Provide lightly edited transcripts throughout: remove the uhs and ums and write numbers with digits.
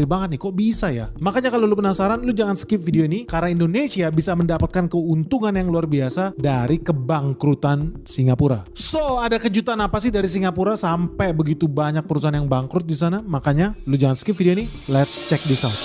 ngeri banget nih, kok bisa ya? Makanya kalau lu penasaran, lu jangan skip video ini karena Indonesia bisa mendapatkan keuntungan yang luar biasa dari kebangkrutan Singapura. So, ada kejutan apa sih dari Singapura sampai begitu banyak perusahaan yang bangkrut di sana? Makanya lu jangan skip video ini. Let's check this out.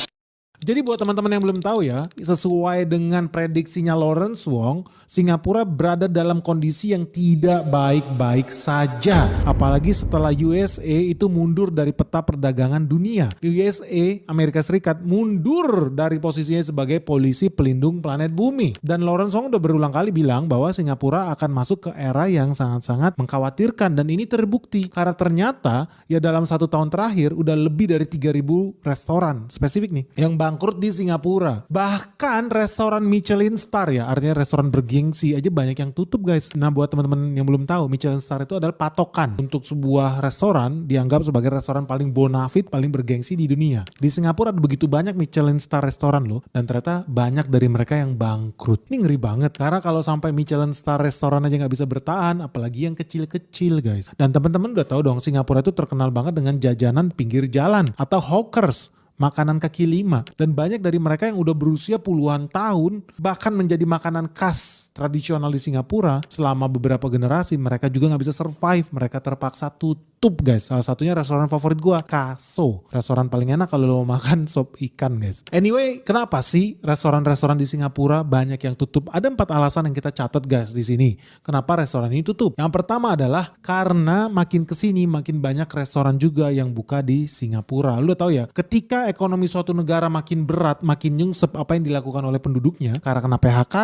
Jadi buat teman-teman yang belum tahu ya, sesuai dengan prediksinya Lawrence Wong, Singapura berada dalam kondisi yang tidak baik-baik saja. Apalagi setelah USA itu mundur dari peta perdagangan dunia. USA, Amerika Serikat, mundur dari posisinya sebagai polisi pelindung planet bumi. Dan Lawrence Wong udah berulang kali bilang bahwa Singapura akan masuk ke era yang sangat-sangat mengkhawatirkan. Dan ini terbukti karena ternyata ya dalam 1 tahun terakhir udah lebih dari 3.000 restoran spesifik nih yang bangkrut di Singapura. Bahkan restoran Michelin Star ya, artinya restoran bergengsi aja banyak yang tutup guys. Nah buat teman-teman yang belum tahu, Michelin Star itu adalah patokan untuk sebuah restoran dianggap sebagai restoran paling bonafit, paling bergengsi di dunia. Di Singapura ada begitu banyak Michelin Star restoran loh, dan ternyata banyak dari mereka yang bangkrut. Ini ngeri banget, karena kalau sampai Michelin Star restoran aja nggak bisa bertahan, apalagi yang kecil-kecil guys. Dan teman-teman udah tahu dong, Singapura itu terkenal banget dengan jajanan pinggir jalan atau hawkers, makanan kaki lima, dan banyak dari mereka yang udah berusia puluhan tahun bahkan menjadi makanan khas tradisional di Singapura. Selama beberapa generasi mereka juga gak bisa survive, mereka terpaksa tutup guys. Salah satunya restoran favorit gua, Kaso, restoran paling enak kalau lo mau makan sop ikan guys. Anyway, kenapa sih restoran-restoran di Singapura banyak yang tutup? Ada 4 alasan yang kita catat guys di sini kenapa restoran ini tutup. Yang pertama adalah karena makin kesini makin banyak restoran juga yang buka di Singapura. Lu tahu ya, ketika ekonomi suatu negara makin berat, makin nyungsep apa yang dilakukan oleh penduduknya karena kena PHK,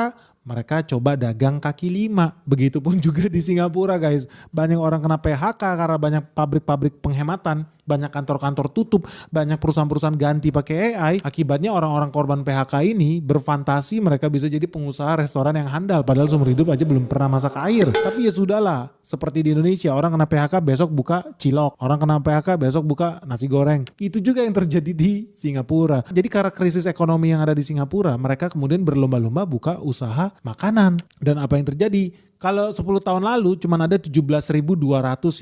mereka coba dagang kaki lima. Begitupun juga di Singapura guys. Banyak orang kena PHK karena banyak pabrik-pabrik penghematan, banyak kantor-kantor tutup, banyak perusahaan-perusahaan ganti pakai AI. Akibatnya orang-orang korban PHK ini berfantasi mereka bisa jadi pengusaha restoran yang handal, padahal seumur hidup aja belum pernah masak air. Tapi ya sudahlah, seperti di Indonesia, orang kena PHK besok buka cilok, orang kena PHK besok buka nasi goreng. Itu juga yang terjadi di Singapura. Jadi karena krisis ekonomi yang ada di Singapura, mereka kemudian berlomba-lomba buka usaha makanan. Dan apa yang terjadi? Kalau 10 tahun lalu cuma ada 17.200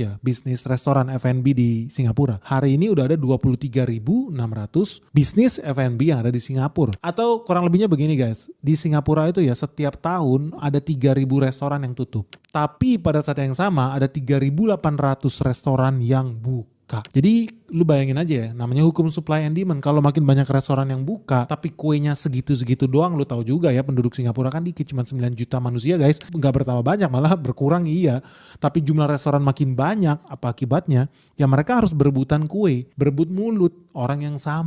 ya bisnis restoran F&B di Singapura. Hari ini udah ada 23.600 bisnis F&B yang ada di Singapura. Atau kurang lebihnya begini guys, di Singapura itu ya setiap tahun ada 3.000 restoran yang tutup. Tapi pada saat yang sama ada 3.800 restoran yang buka. Jadi lu bayangin aja ya, namanya hukum supply and demand. Kalau makin banyak restoran yang buka tapi kuenya segitu-segitu doang, lu tahu juga ya penduduk Singapura kan dikit, cuma 9 juta manusia guys, nggak bertambah banyak, malah berkurang iya. Tapi jumlah restoran makin banyak, apa akibatnya? Ya mereka harus berebutan kue, berebut mulut orang yang sama.